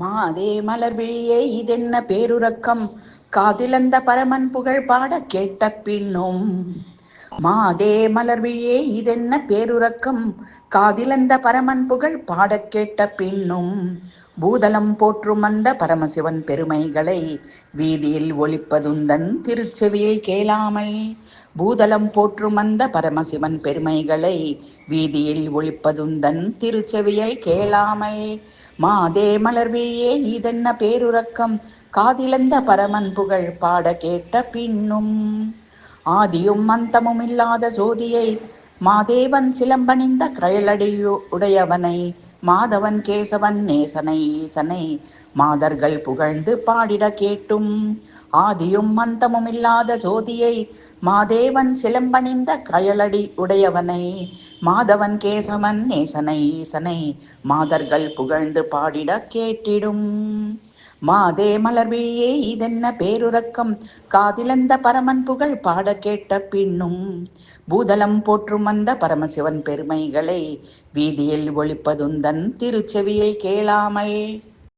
மாதே மலர் விழியே இதென்ன பேருறக்கம், காதிலந்த பரமன் புகழ் பாட கேட்ட பின்னும். மாதே மலர் விழியே இதென்ன பேருறக்கம், காதிலந்த பரமன் புகழ் பாட கேட்ட பின்னும். பூதலம் போற்றும் அந்த பரமசிவன் பெருமைகளை வீதியில் ஒலிப்பதுந்தன் திருச்செவியில் கேளாமல். பூதலம் போற்றும் அந்த பரமசிவன் பெருமைகளை வீதியில் ஒலிப்பதுந்தன் திருச்செவியில் கேளாமல். மாதே மலர் விழியே இதென்ன பேருறக்கம், காதிலந்த பரமன் புகழ் பாட கேட்ட பின்னும். ஆதியும் அந்தமும் இல்லாத ஜோதியை, மாதேவன் சிலம்பணிந்த கழலடியுடையவனை, மாதவன் கேசவன் நேசனை ஈசனை மாதர்கள் புகழ்ந்து பாடிட கேட்டும். ஆதியும் அந்தமும் இல்லாத ஜோதியை, மாதேவன் சிலம்பணிந்த கழலடி உடையவனை, மாதவன் கேசவன் நேசனை ஈசனை மாதர்கள் புகழ்ந்து பாடிட கேட்டிடும். மாதே மலர் விழியே இதென்ன பேருறக்கம், காதிலந்த பரமன் புகழ் பாட கேட்ட பின்னும். பூதலம் போற்றும் அந்த பரமசிவன் பெருமைகளை வீதியில் ஒலிப்பதுந்தன் திருச்செவியில் கேளாமல்.